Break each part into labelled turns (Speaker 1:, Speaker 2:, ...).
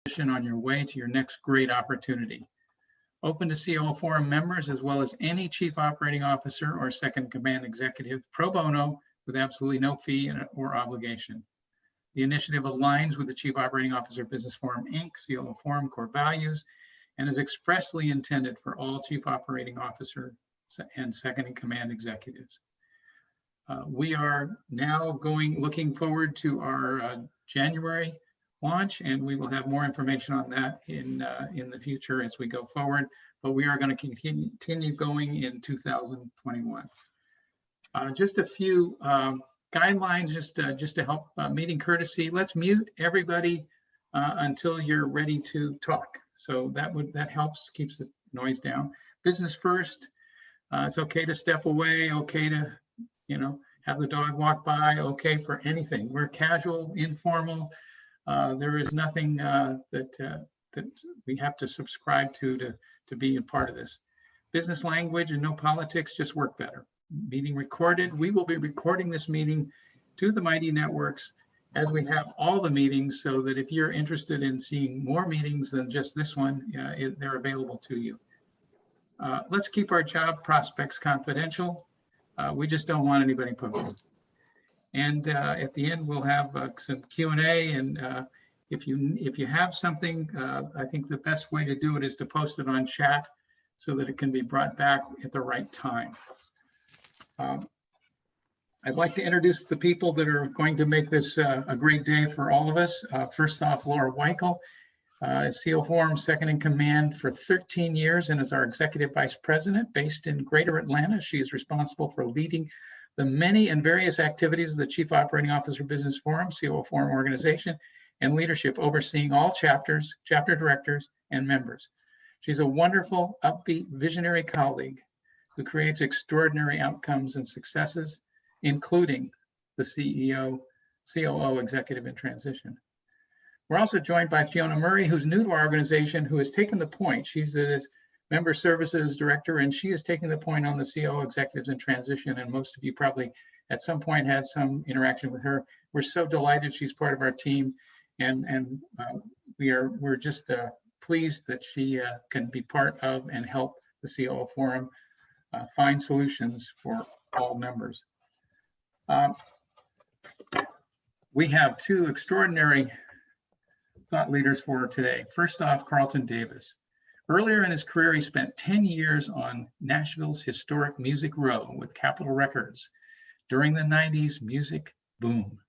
Speaker 1: on your way to your next great opportunity. Open to COO Forum members as well as any Chief Operating Officer or Second Command Executive pro bono with absolutely no fee or obligation. The initiative aligns with the Chief Operating Officer Business Forum, Inc., COO Forum core values, and is expressly intended for all Chief Operating Officer and Second in Command Executives. We are now looking forward to our January launch, and we will have more information on that in the future as we go forward. But we are going to continue going in 2021. Just a few guidelines, just to help meeting courtesy. Let's mute everybody until you're ready to talk. So that helps, keeps the noise down. Business first. It's okay to step away. Okay to have the dog walk by. Okay for anything. We're casual, informal. There is nothing that we have to subscribe to be a part of this. Business language and no politics just work better. Meeting recorded. We will be recording this meeting to the Mighty Networks as we have all the meetings, so that if you're interested in seeing more meetings than just this one, they're available to you. Let's keep our job prospects confidential. We just don't want anybody poaching. And at the end, we'll have some Q&A. And if you have something, I think the best way to do it is to post it on chat so that it can be brought back at the right time. I'd like to introduce the people that are going to make this a great day for all of us. First off, Laura Weichel, COO Forum Second in Command for 13 years and is our Executive Vice President based in Greater Atlanta. She is responsible for leading the many and various activities of the Chief Operating Officer Business Forum, COO Forum organization, and leadership, overseeing all chapters, chapter directors, and members. She's a wonderful, upbeat, visionary colleague who creates extraordinary outcomes and successes, including the COO Executive in Transition. We're also joined by Fiona Murray, who's new to our organization, who has taken the point. She's the Member Services Director, and she is taking the point on the COO Executives in Transition, and most of you probably at some point had some interaction with her. We're so delighted she's part of our team, and we're just pleased that she can be part of and help the COO Forum find solutions for all members. We have two extraordinary thought leaders for today. First off, Carlton Davis. Earlier in his career, he spent 10 years on Nashville's historic Music Row with Capitol Records during the 90s music boom.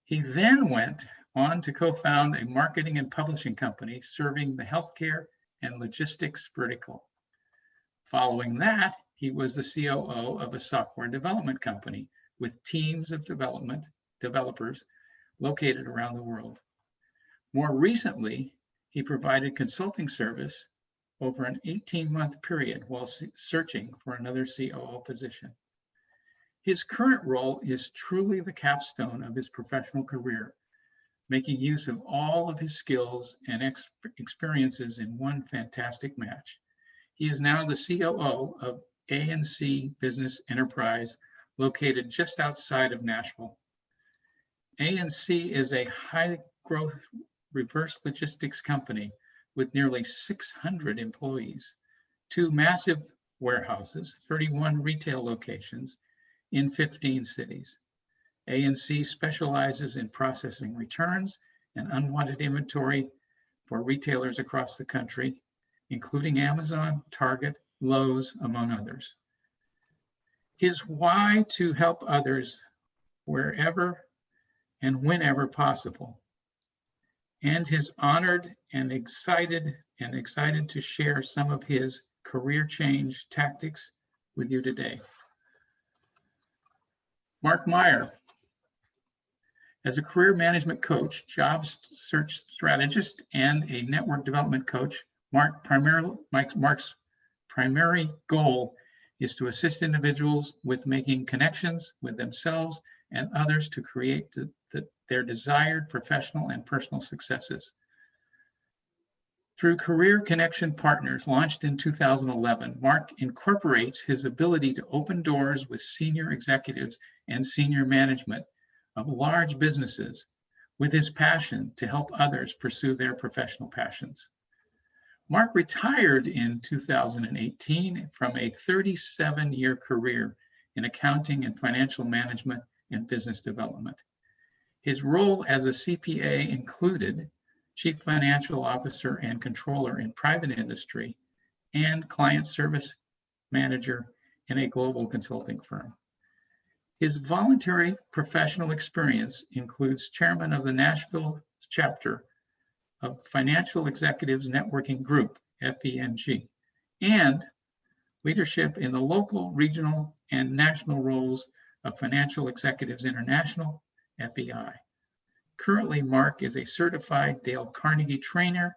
Speaker 1: He then went on to co-found a marketing and publishing company serving the healthcare and logistics vertical. Following that, he was the COO of a software development company with teams of developers located around the world. More recently, he provided consulting service over an 18-month period while searching for another COO position. His current role is truly the capstone of his professional career, making use of all of his skills and experiences in one fantastic match. He is now the COO of A&C Business Enterprise, located just outside of Nashville. A&C is a high-growth reverse logistics company with nearly 600 employees, 2 massive warehouses, 31 retail locations in 15 cities. A&C specializes in processing returns and unwanted inventory for retailers across the country, including Amazon, Target, Lowe's, among others. His why to help others wherever and whenever possible, and his honored and excited to share some of his career change tactics with you today. Mark Meyer. As a career management coach, job search strategist, and a network development coach, Mark's primary goal is to assist individuals with making connections with themselves and others to create their desired professional and personal successes. Through Career Connection Partners, launched in 2011, Mark incorporates his ability to open doors with senior executives and senior management of large businesses with his passion to help others pursue their professional passions. Mark retired in 2018 from a 37-year career in accounting and financial management and business development. His role as a CPA included Chief Financial Officer and Controller in private industry and Client Service Manager in a global consulting firm. His voluntary professional experience includes Chairman of the Nashville chapter of Financial Executives Networking Group, FENG, and leadership in the local, regional, and national roles of Financial Executives International, FEI. Currently, Mark is a certified Dale Carnegie trainer,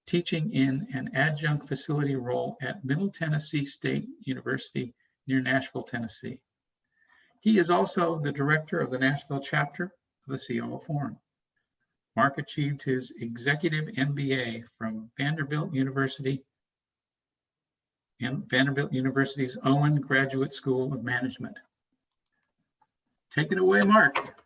Speaker 1: teaching in an adjunct facility role at Middle Tennessee State University near Nashville, Tennessee. He is also the director of the Nashville chapter of the COO Forum. Mark achieved his executive MBA from Vanderbilt University and Vanderbilt University's Owen Graduate School of Management. Take it away, Mark.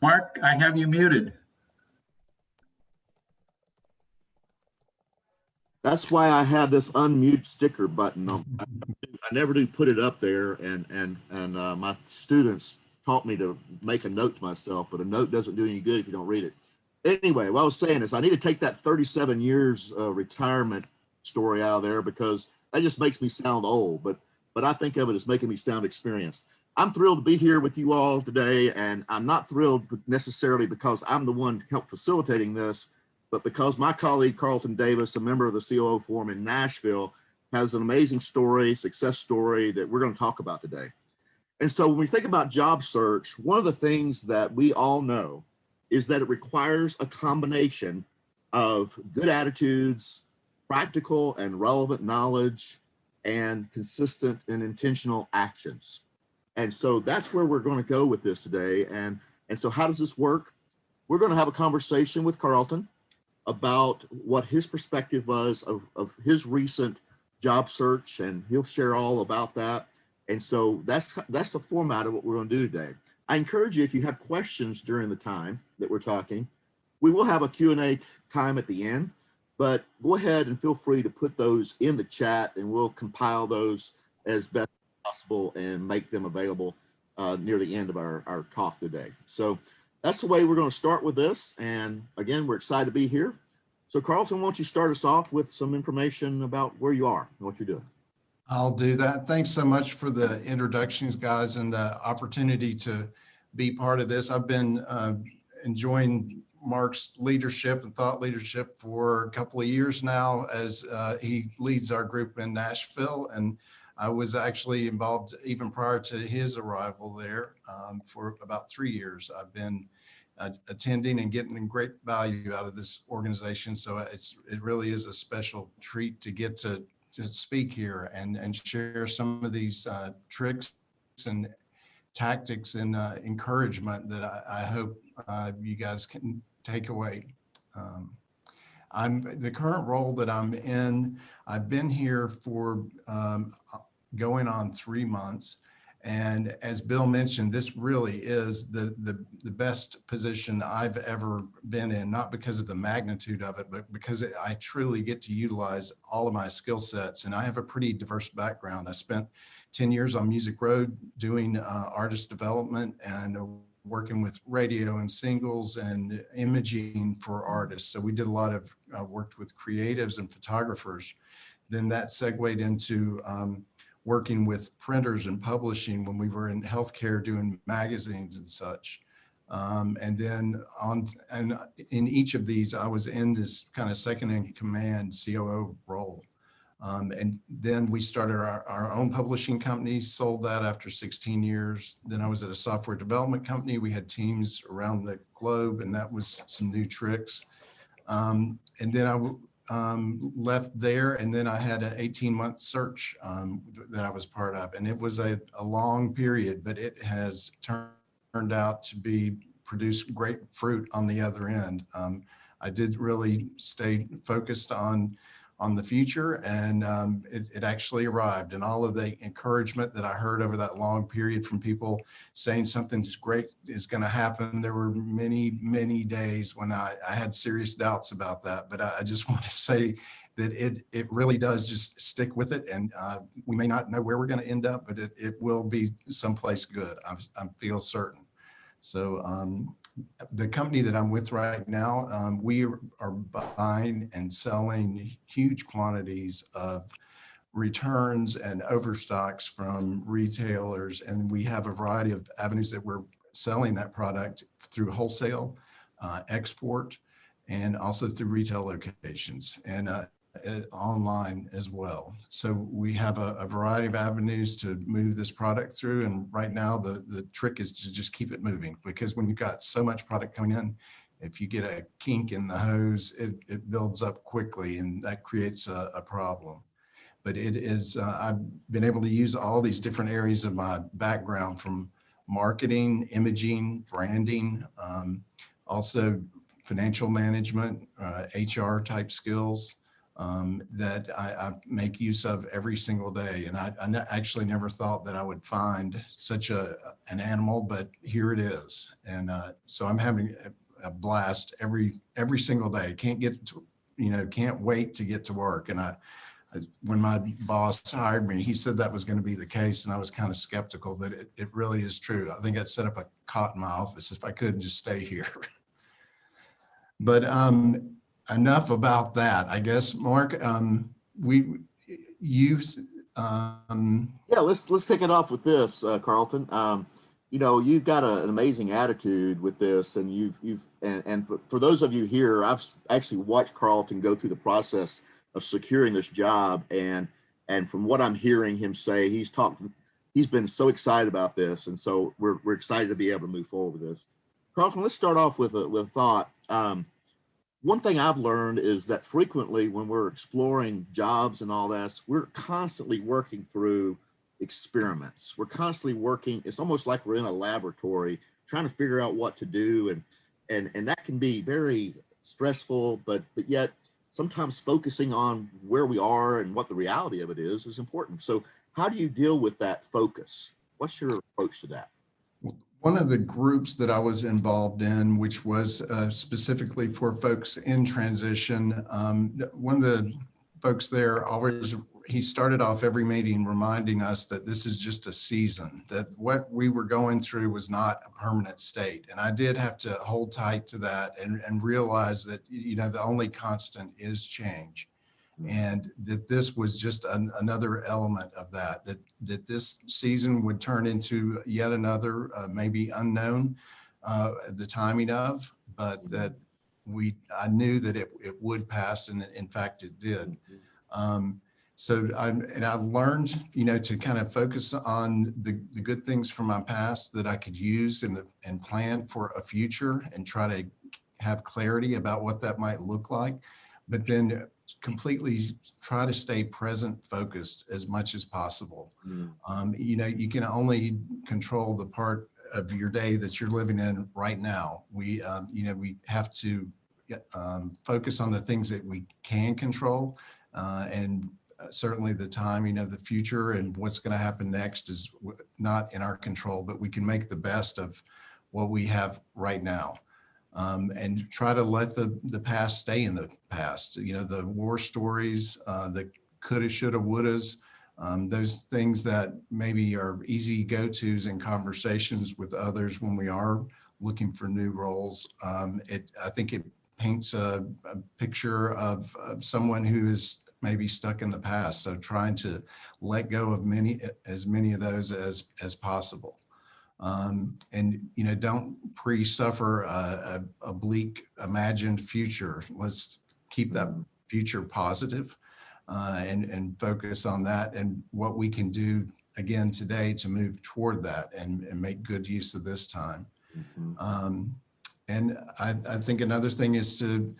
Speaker 1: Mark, I have you muted.
Speaker 2: That's why I have this unmute sticker button on. I never do put it up there, and my students taught me to make a note to myself, but a note doesn't do any good if you don't read it. Anyway, what I was saying is I need to take that 37 years retirement story out of there because that just makes me sound old, but I think of it as making me sound experienced. I'm thrilled to be here with you all today, and I'm not thrilled necessarily because I'm the one helped facilitating this, but because my colleague, Carlton Davis, a member of the COO Forum in Nashville, has an amazing story, success story that we're going to talk about today. And so when we think about job search, one of the things that we all know is that it requires a combination of good attitudes, practical and relevant knowledge, and consistent and intentional actions. And so that's where we're going to go with this today. And so how does this work? We're going to have a conversation with Carlton about what his perspective was of his recent job search, and he'll share all about that. And so that's the format of what we're going to do today. I encourage you, if you have questions during the time that we're talking, we will have a Q&A time at the end, but go ahead and feel free to put those in the chat and we'll compile those as best possible and make them available near the end of our talk today. So that's the way we're going to start with this. And again, we're excited to be here. So Carlton, why don't you start us off with some information about where you are and what you're doing?
Speaker 3: I'll do that. Thanks so much for the introductions, guys, and the opportunity to be part of this. I've been enjoying Mark's leadership and thought leadership for a couple of years now as he leads our group in Nashville. And I was actually involved even prior to his arrival there for about 3 years. I've been attending and getting great value out of this organization. So it really is a special treat to get to speak here and share some of these tricks and tactics and encouragement that I hope you guys can take away. The current role that I'm in, I've been here for going on 3 months. And as Bill mentioned, this really is the best position I've ever been in, not because of the magnitude of it, but because I truly get to utilize all of my skill sets. And I have a pretty diverse background. I spent 10 years on Music Road doing artist development and working with radio and singles and imaging for artists. So we did a lot of worked with creatives and photographers. Then that segued into working with printers and publishing when we were in healthcare doing magazines and such. And then in each of these, I was in this kind of second in command COO role. And then we started our own publishing company, sold that after 16 years. Then I was at a software development company. We had teams around the globe, and that was some new tricks. And then I left there, and then I had an 18-month search that I was part of, and it was a long period, but it has turned out to produce great fruit on the other end. I did really stay focused on the future, and it actually arrived. And all of the encouragement that I heard over that long period from people saying something's great is going to happen. There were many, many days when I had serious doubts about that, but I just want to say that it really does just stick with it. And we may not know where we're going to end up, but it will be someplace good. I feel certain. So the company that I'm with right now, we are buying and selling huge quantities of returns and overstocks from retailers. And we have a variety of avenues that we're selling that product through wholesale, export, and also through retail locations and online as well. So we have a variety of avenues to move this product through. And right now the trick is to just keep it moving, because when you've got so much product coming in, if you get a kink in the hose, it builds up quickly, and that creates a problem. But it is, I've been able to use all these different areas of my background, from marketing, imaging, branding, also financial management, HR type skills, that I make use of every single day. And I actually never thought that I would find such an animal, but here it is. And so I'm having a blast every single day. Can't wait to get to work. And when my boss hired me, he said that was going to be the case, and I was kind of skeptical, but it really is true. I think I'd set up a cot in my office if I could and just stay here. But enough about that, I guess. Mark,
Speaker 2: Yeah, let's kick it off with this, Carlton. You've got an amazing attitude with this, and and for those of you here, I've actually watched Carlton go through the process of securing this job, and from what I'm hearing him say, he's been so excited about this, and so we're excited to be able to move forward with this. Carlton, let's start off with a thought. One thing I've learned is that frequently when we're exploring jobs and all this, we're constantly working through experiments. We're constantly working. It's almost like we're in a laboratory trying to figure out what to do. And that can be very stressful, but yet sometimes focusing on where we are and what the reality of it is important. So how do you deal with that focus? What's your approach to that?
Speaker 3: One of the groups that I was involved in, which was specifically for folks in transition, one of the folks there he started off every meeting reminding us that this is just a season, that what we were going through was not a permanent state. And I did have to hold tight to that and realize that, the only constant is change. And that this was just another element of that this season would turn into yet another, maybe unknown, the timing of, but that I knew that it would pass, and in fact it did. So I learned, to kind of focus on the good things from my past that I could use and plan for a future, and try to have clarity about what that might look like, but then completely try to stay present focused as much as possible. You can only control the part of your day that you're living in right now. We have to focus on the things that we can control, and certainly the timing of the future and what's going to happen next is not in our control, but we can make the best of what we have right now. And try to let the past stay in the past. The war stories, the coulda, shoulda, wouldas, those things that maybe are easy go-tos in conversations with others when we are looking for new roles. I think it paints a picture of someone who is maybe stuck in the past. So trying to let go of as many of those as possible. And don't pre-suffer a bleak imagined future. Let's keep that future positive, and focus on that and what we can do again today to move toward that and make good use of this time. And I think another thing is to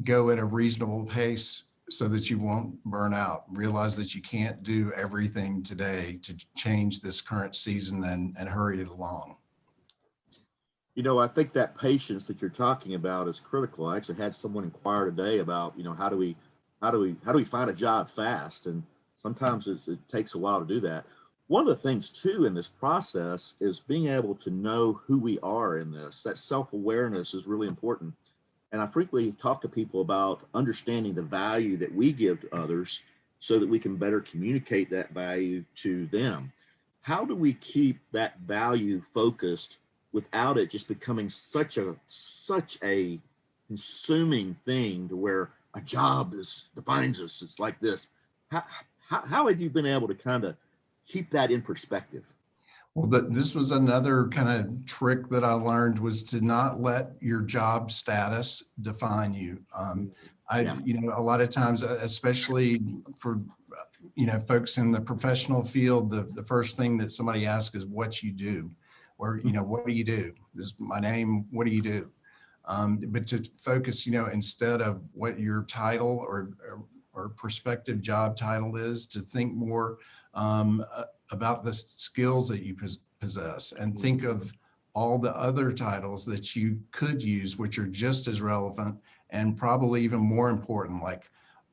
Speaker 3: go at a reasonable pace so that you won't burn out. Realize that you can't do everything today to change this current season and hurry it along.
Speaker 2: I think that patience that you're talking about is critical. I actually had someone inquire today about, how do we find a job fast? And sometimes it takes a while to do that. One of the things too in this process is being able to know who we are in this. That self-awareness is really important. And I frequently talk to people about understanding the value that we give to others so that we can better communicate that value to them. How do we keep that value focused without it just becoming such a consuming thing to where a job defines us? It's like this. How, how have you been able to kind of keep that in perspective?
Speaker 3: Well, this was another kind of trick that I learned, was to not let your job status define you.
Speaker 2: Yeah.
Speaker 3: A lot of times, especially for, folks in the professional field, the first thing that somebody asks is what you do, or, what do you do? This is my name. What do you do? But to focus, instead of what your title or prospective job title is, to think more about the skills that you possess, and think of all the other titles that you could use, which are just as relevant and probably even more important, like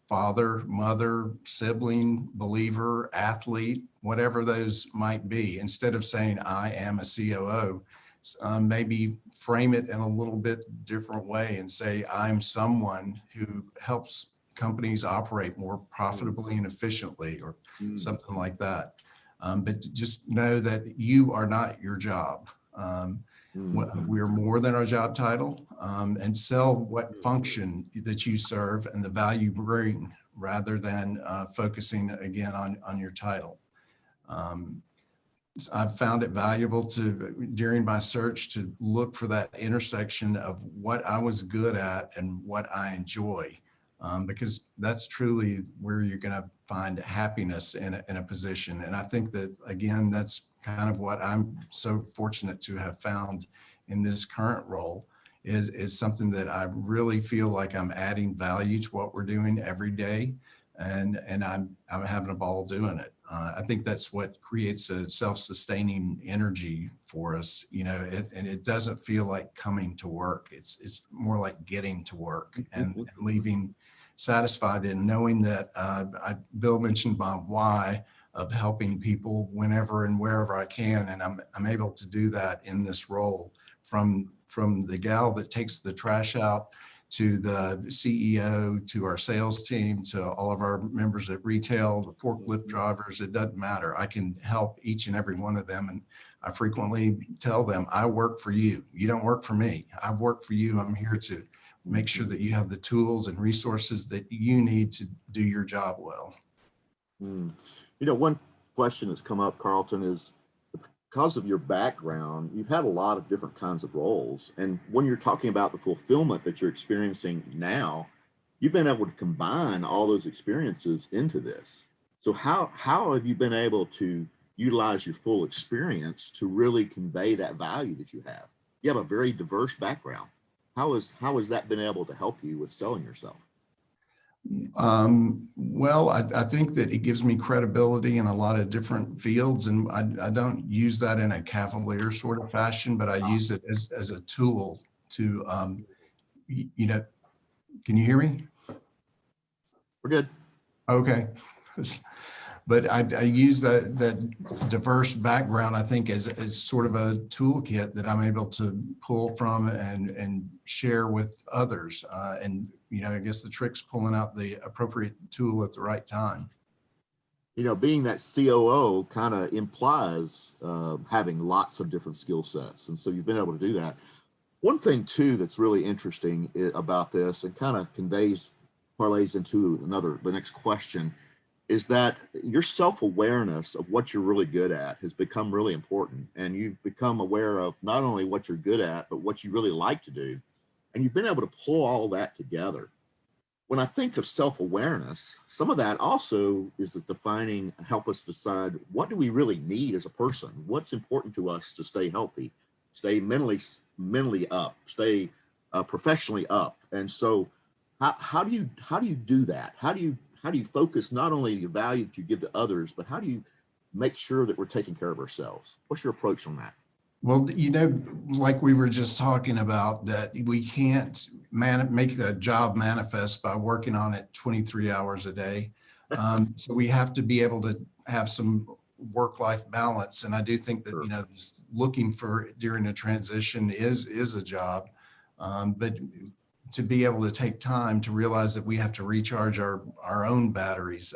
Speaker 3: father, mother, sibling, believer, athlete, whatever those might be. Instead of saying, I am a COO, maybe frame it in a little bit different way and say, I'm someone who helps companies operate more profitably and efficiently, or something like that. But just know that you are not your job. We're more than our job title, and sell what function that you serve and the value you bring, rather than focusing again on your title. I've found it valuable during my search, to look for that intersection of what I was good at and what I enjoy, because that's truly where you're going to find happiness in a position. And I think that, again, that's kind of what I'm so fortunate to have found in this current role, is something that I really feel like I'm adding value to what we're doing every day. And I'm having a ball doing it. I think that's what creates a self-sustaining energy for us, and it doesn't feel like coming to work. It's more like getting to work and leaving satisfied, and knowing that Bill mentioned my why of helping people whenever and wherever I can, and I'm able to do that in this role, from the gal that takes the trash out, to the CEO, to our sales team, to all of our members at retail, the forklift drivers. It doesn't matter. I can help each and every one of them. And I frequently tell them, I work for you. You don't work for me. I've worked for you. I'm here to make sure that you have the tools and resources that you need to do your job well.
Speaker 2: One question that's come up, Carlton, is because of your background, you've had a lot of different kinds of roles. And when you're talking about the fulfillment that you're experiencing now, you've been able to combine all those experiences into this. So how have you been able to utilize your full experience to really convey that value that you have? You have a very diverse background. How has that been able to help you with selling yourself?
Speaker 3: Well, I think that it gives me credibility in a lot of different fields, and I don't use that in a cavalier sort of fashion, but I use it as a tool to, can you hear me?
Speaker 2: We're good.
Speaker 3: Okay. But I use that diverse background, I think, as sort of a toolkit that I'm able to pull from and share with others. And, I guess the trick's pulling out the appropriate tool at the right time.
Speaker 2: Being that COO kind of implies having lots of different skill sets. And so you've been able to do that. One thing, too, that's really interesting about this, and kind of parlays into the next question, is that your self-awareness of what you're really good at has become really important. And you've become aware of not only what you're good at, but what you really like to do. And you've been able to pull all that together. When I think of self-awareness, some of that also is help us decide, what do we really need as a person? What's important to us to stay healthy, stay mentally up, stay professionally up. And so how do you do that? How do you focus not only the value that you give to others, but how do you make sure that we're taking care of ourselves? What's your approach on that?
Speaker 3: Well, you know, like we were just talking about, that we can't make the job manifest by working on it 23 hours a day. So we have to be able to have some work-life balance. And I do think that, you know, this looking for during a transition is a job. But to be able to take time to realize that we have to recharge our own batteries.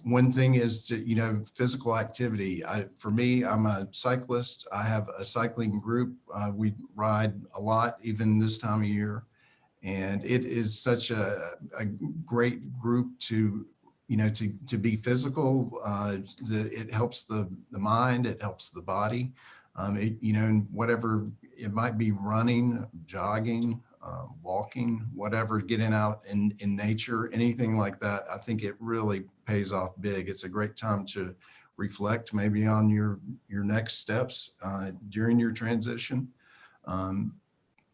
Speaker 3: One thing is to, you know, physical activity. For me, I'm a cyclist. I have a cycling group. We ride a lot, even this time of year. And it is such a great group to, you know, to be physical. It helps the mind, it helps the body. You know, and whatever it might be, running, jogging, walking, whatever, getting out in nature, anything like that. I think it really pays off big. It's a great time to reflect maybe on your next steps during your transition.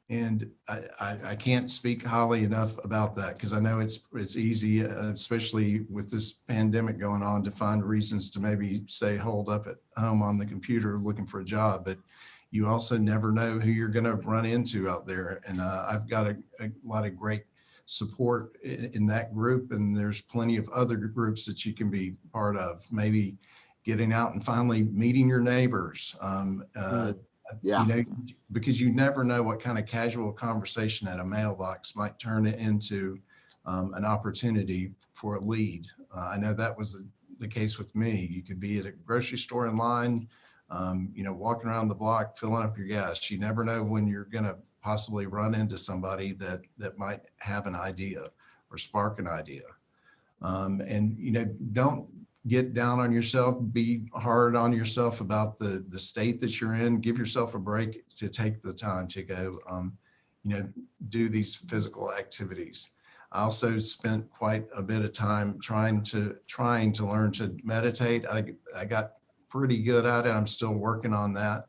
Speaker 3: And I can't speak highly enough about that, because I know it's easy, especially with this pandemic going on, to find reasons to maybe stay holed up at home on the computer looking for a job. But you also never know who you're going to run into out there. And I've got a lot of great support in that group. And there's plenty of other groups that you can be part of, maybe getting out and finally meeting your neighbors.
Speaker 2: Yeah.
Speaker 3: You know, because you never know what kind of casual conversation at a mailbox might turn it into an opportunity for a lead. I know that was the case with me. You could be at a grocery store in line, you know, walking around the block, filling up your gas. You never know when you're going to possibly run into somebody that might have an idea or spark an idea. And, you know, don't get down on yourself, be hard on yourself about the state that you're in. Give yourself a break to take the time to go, you know, do these physical activities. I also spent quite a bit of time trying to learn to meditate. I got pretty good at it. I'm still working on that.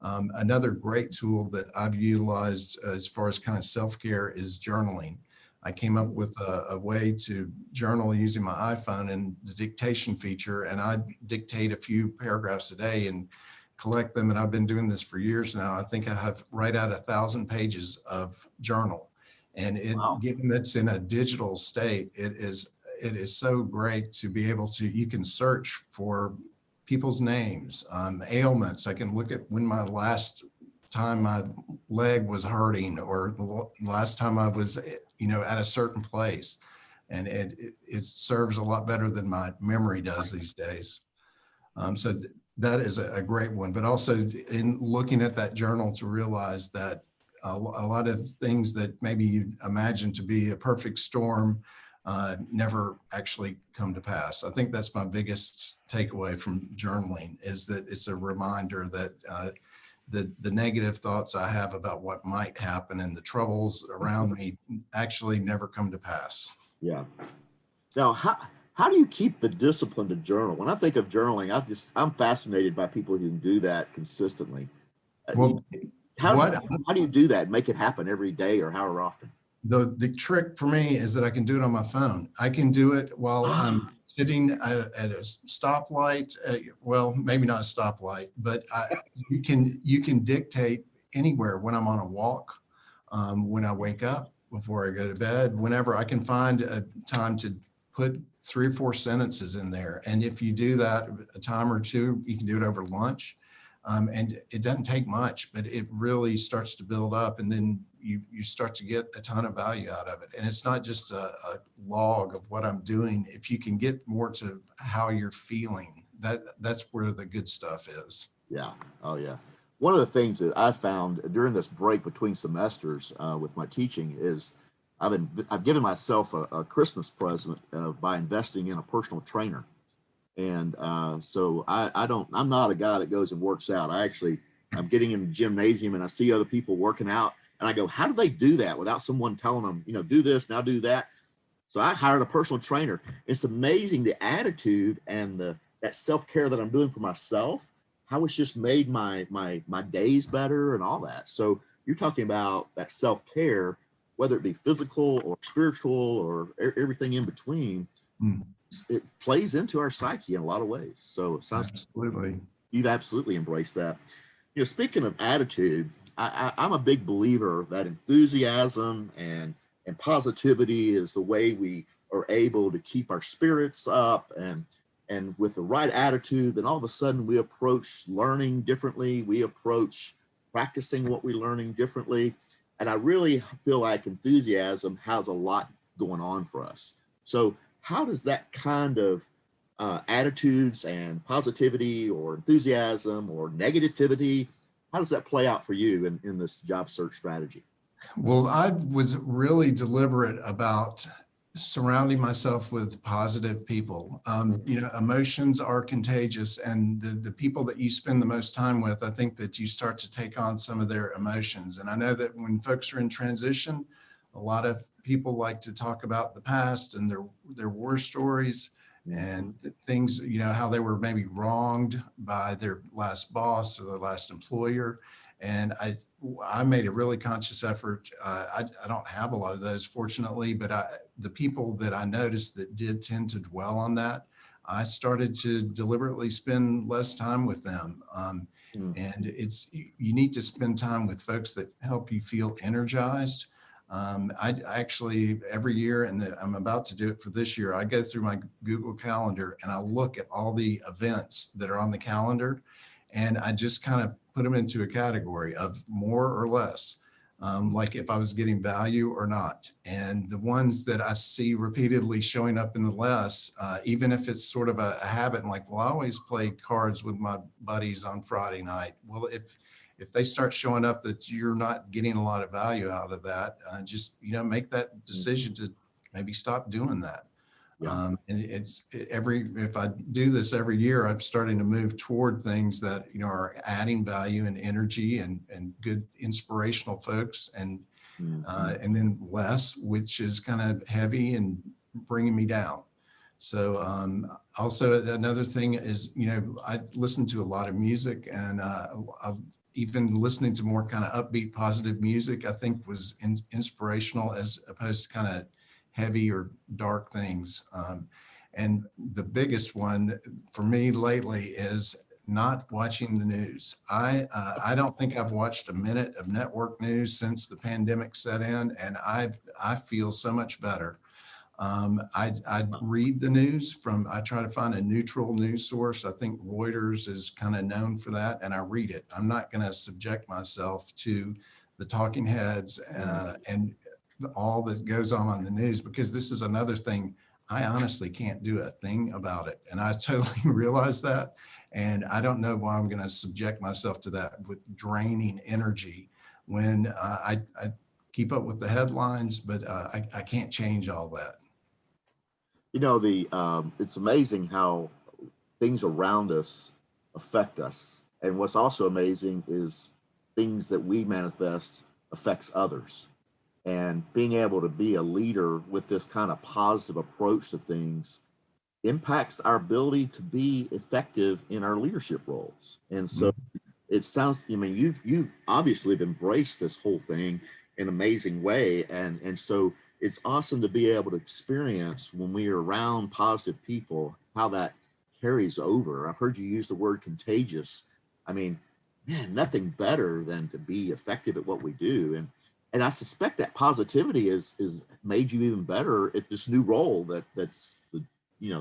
Speaker 3: Another great tool that I've utilized as far as kind of self-care is journaling. I came up with a way to journal using my iPhone and the dictation feature, and I dictate a few paragraphs a day and collect them. And I've been doing this for years now. I think I have right at 1,000 pages of journal, and given it's in a digital state, it is so great to be able to, you can search for people's names, ailments. I can look at when my last time my leg was hurting, or the last time I was, you know, at a certain place. And it serves a lot better than my memory does these days. So that is a great one. But also in looking at that journal, to realize that a lot of things that maybe you imagine to be a perfect storm never actually come to pass. I think that's my biggest takeaway from journaling, is that it's a reminder that the negative thoughts I have about what might happen and the troubles around me actually never come to pass.
Speaker 2: Yeah. Now, how do you keep the discipline to journal? When I think of journaling, I'm fascinated by people who can do that consistently.
Speaker 3: Well,
Speaker 2: how do you do that? Make it happen every day or however often?
Speaker 3: The trick for me is that I can do it on my phone. I can do it while I'm sitting at a stoplight. Well, maybe not a stoplight, but you can dictate anywhere. When I'm on a walk, when I wake up, before I go to bed, whenever I can find a time to put 3 or 4 sentences in there. And if you do that a time or two, you can do it over lunch. And it doesn't take much, but it really starts to build up, and then you start to get a ton of value out of it. And it's not just a log of what I'm doing. If you can get more to how you're feeling, that's where the good stuff is.
Speaker 2: Yeah. Oh, yeah. One of the things that I found during this break between semesters with my teaching is I've given myself a Christmas present by investing in a personal trainer. And so I'm not a guy that goes and works out. I'm getting in the gymnasium and I see other people working out and I go, how do they do that without someone telling them, you know, do this, now do that? So I hired a personal trainer. It's amazing the attitude and that self-care that I'm doing for myself, how it's just made my days better and all that. So you're talking about that self-care, whether it be physical or spiritual or everything in between. It plays into our psyche in a lot of ways. So it sounds
Speaker 3: absolutely.
Speaker 2: You've absolutely embraced that. Speaking of attitude, I'm a big believer that enthusiasm and positivity is the way we are able to keep our spirits up, and with the right attitude, then all of a sudden we approach learning differently. We approach practicing what we're learning differently. And I really feel like enthusiasm has a lot going on for us. So how does that kind of attitudes and positivity or enthusiasm or negativity, how does that play out for you in this job search strategy?
Speaker 3: Well, I was really deliberate about surrounding myself with positive people. Emotions are contagious, and the people that you spend the most time with, I think that you start to take on some of their emotions. And I know that when folks are in transition, a lot of people like to talk about the past and their war stories and things, how they were maybe wronged by their last boss or their last employer. And I made a really conscious effort. I don't have a lot of those, fortunately, but the people that I noticed that did tend to dwell on that, I started to deliberately spend less time with them. And you need to spend time with folks that help you feel energized. I actually, every year, and I'm about to do it for this year, I go through my Google Calendar and I look at all the events that are on the calendar, and I just kind of put them into a category of more or less, like if I was getting value or not. And the ones that I see repeatedly showing up in the less, even if it's sort of a habit, like, well, I always play cards with my buddies on Friday night. Well, if they start showing up that you're not getting a lot of value out of that, just, make that decision to maybe stop doing that.
Speaker 2: Yeah.
Speaker 3: And if I do this every year, I'm starting to move toward things that, are adding value and energy and good inspirational folks, and then less, which is kind of heavy and bringing me down. So also another thing is, I listen to a lot of music, and even listening to more kind of upbeat, positive music, I think was inspirational as opposed to kind of heavy or dark things. And the biggest one for me lately is not watching the news. I don't think I've watched a minute of network news since the pandemic set in, and I feel so much better. I read the news I try to find a neutral news source. I think Reuters is kind of known for that, and I read it. I'm not going to subject myself to the talking heads and all that goes on the news, because this is another thing. I honestly can't do a thing about it. And I totally realize that. And I don't know why I'm going to subject myself to that with draining energy when I keep up with the headlines, but I can't change all that.
Speaker 2: It's amazing how things around us affect us. And what's also amazing is things that we manifest affects others. And being able to be a leader with this kind of positive approach to things impacts our ability to be effective in our leadership roles. And so it sounds, you've obviously embraced this whole thing in an amazing way. And so it's awesome to be able to experience when we are around positive people, how that carries over. I've heard you use the word contagious. I mean, man, nothing better than to be effective at what we do. And I suspect that positivity is made you even better at this new role that's the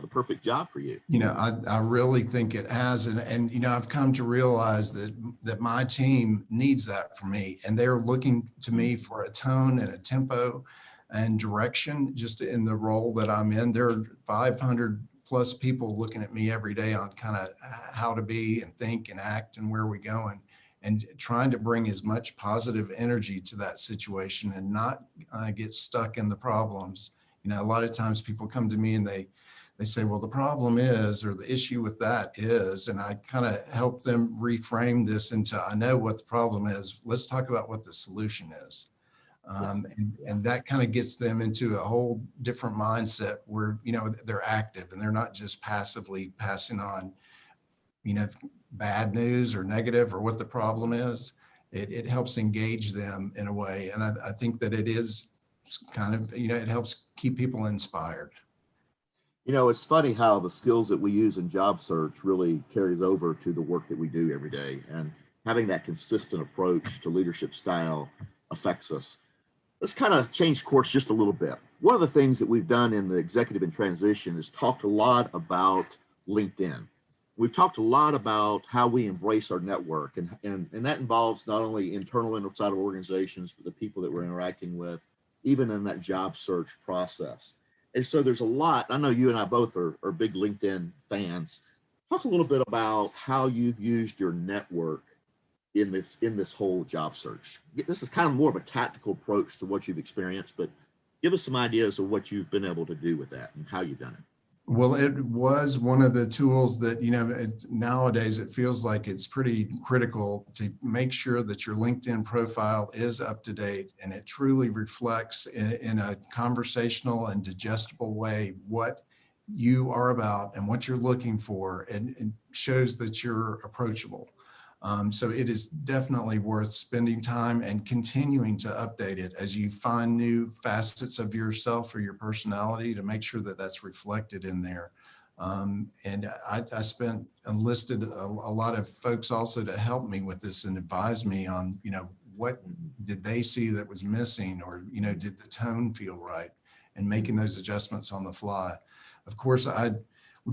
Speaker 2: perfect job for you.
Speaker 3: I really think it has. And I've come to realize that my team needs that from me. And they're looking to me for a tone and a tempo and direction just in the role that I'm in. There are 500 plus people looking at me every day on kind of how to be and think and act and where we're going, and trying to bring as much positive energy to that situation and not get stuck in the problems. A lot of times people come to me and they say, well, the problem is, or the issue with that is, and I kind of help them reframe this into, I know what the problem is. Let's talk about what the solution is. And that kind of gets them into a whole different mindset where, they're active and they're not just passively passing on, bad news or negative or what the problem is. It helps engage them in a way. And I think that it is kind of, it helps keep people inspired.
Speaker 2: It's funny how the skills that we use in job search really carries over to the work that we do every day. And having that consistent approach to leadership style affects us. Let's kind of change course just a little bit. One of the things that we've done in the executive in transition is talked a lot about LinkedIn. We've talked a lot about how we embrace our network, and that involves not only internal and outside of organizations, but the people that we're interacting with, even in that job search process. And so there's a lot. I know you and I both are big LinkedIn fans. Talk a little bit about how you've used your network in this whole job search. This is kind of more of a tactical approach to what you've experienced, but give us some ideas of what you've been able to do with that and how you've done it.
Speaker 3: Well, it was one of the tools that, nowadays it feels like it's pretty critical to make sure that your LinkedIn profile is up to date and it truly reflects in a conversational and digestible way what you are about and what you're looking for, and shows that you're approachable. So it is definitely worth spending time and continuing to update it as you find new facets of yourself or your personality to make sure that that's reflected in there. And I enlisted a lot of folks also to help me with this and advise me on, what did they see that was missing, or, did the tone feel right, and making those adjustments on the fly. Of course, I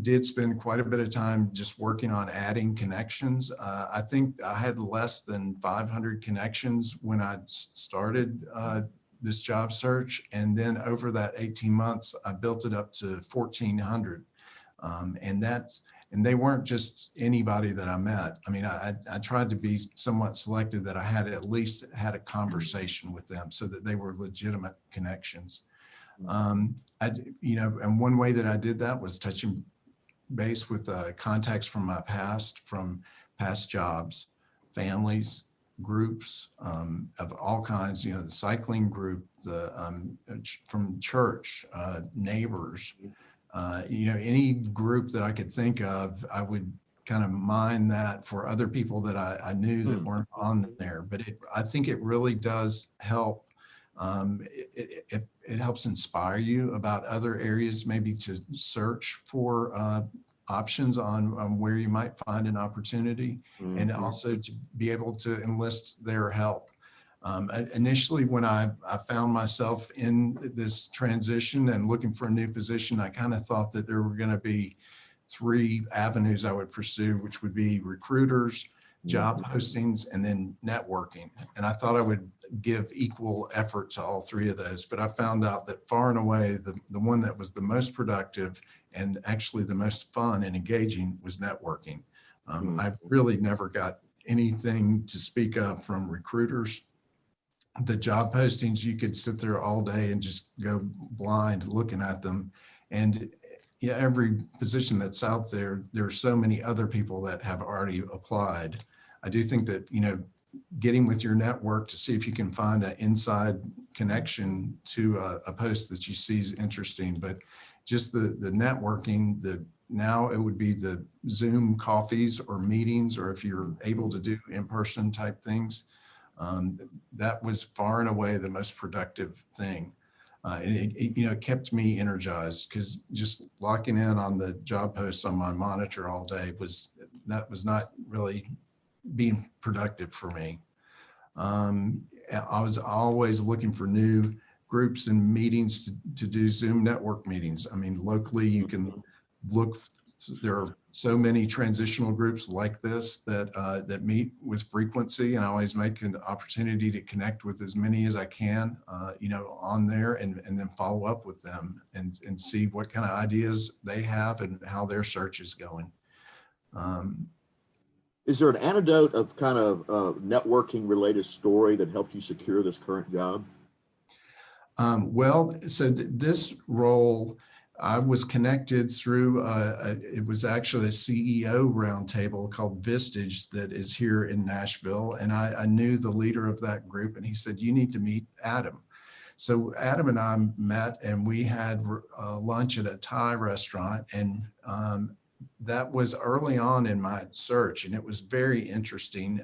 Speaker 3: did spend quite a bit of time just working on adding connections. I think I had less than 500 connections when I started this job search. And then over that 18 months, I built it up to 1,400. And they weren't just anybody that I met. I mean, I tried to be somewhat selective that I had at least had a conversation with them so that they were legitimate connections. And one way that I did that was touching base with contacts from my past, from past jobs, families, groups of all kinds, the cycling group, from church, neighbors, any group that I could think of, I would kind of mine that for other people that I knew that weren't on there. But I think it really does help. It helps inspire you about other areas, maybe to search for options on where you might find an opportunity, and also to be able to enlist their help. Initially, when I found myself in this transition and looking for a new position, I kind of thought that there were going to be 3 avenues I would pursue, which would be recruiters, job postings, and then networking. And I thought I would give equal effort to all 3 of those, but I found out that far and away, the one that was the most productive and actually the most fun and engaging was networking. I really never got anything to speak of from recruiters. The job postings, you could sit there all day and just go blind looking at them. And yeah, every position that's out there, there are so many other people that have already applied. I do think that, getting with your network to see if you can find an inside connection to a post that you see is interesting, but just the networking, now it would be the Zoom coffees or meetings, or if you're able to do in-person type things, that was far and away the most productive thing. It kept me energized, because just locking in on the job posts on my monitor all day was not really being productive for me. I was always looking for new groups and meetings to do Zoom network meetings. I mean, locally you can look, there are so many transitional groups like this that meet with frequency, and I always make an opportunity to connect with as many as I can, on there, and then follow up with them and see what kind of ideas they have and how their search is going.
Speaker 2: Is there an anecdote of kind of networking related story that helped you secure this current job?
Speaker 3: This role, I was connected through, it was actually a CEO roundtable called Vistage that is here in Nashville. And I knew the leader of that group, and he said, "You need to meet Adam." So Adam and I met, and we had lunch at a Thai restaurant. And that was early on in my search, and it was very interesting.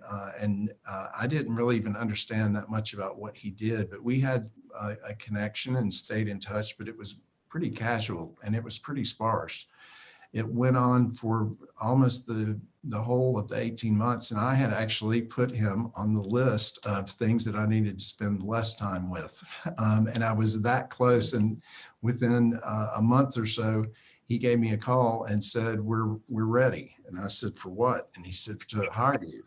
Speaker 3: I didn't really even understand that much about what he did, but we had a connection and stayed in touch, but it was pretty casual and it was pretty sparse. It went on for almost the whole of the 18 months. And I had actually put him on the list of things that I needed to spend less time with. And I was that close. And within a month or so, he gave me a call and said, we're ready. And I said, for what? And he said, to hire you.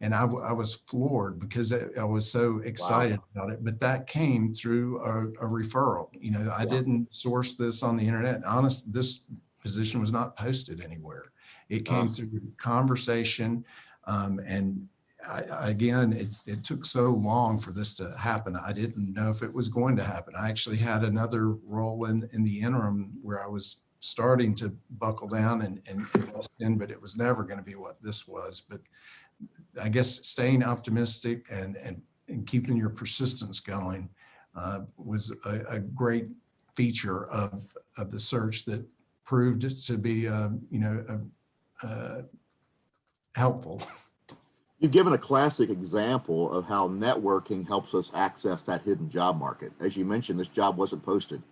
Speaker 3: And I was floored because I was so excited about it. But that came through a referral. You know, I didn't source this on the internet. Honest, this position was not posted anywhere. It came through conversation. And again, it took so long for this to happen. I didn't know if it was going to happen. I actually had another role in the interim where I was starting to buckle down and invest in, but it was never going to be what this was. But I guess staying optimistic and keeping your persistence going was a great feature of the search that proved to be, helpful.
Speaker 2: You've given a classic example of how networking helps us access that hidden job market. As you mentioned, this job wasn't posted.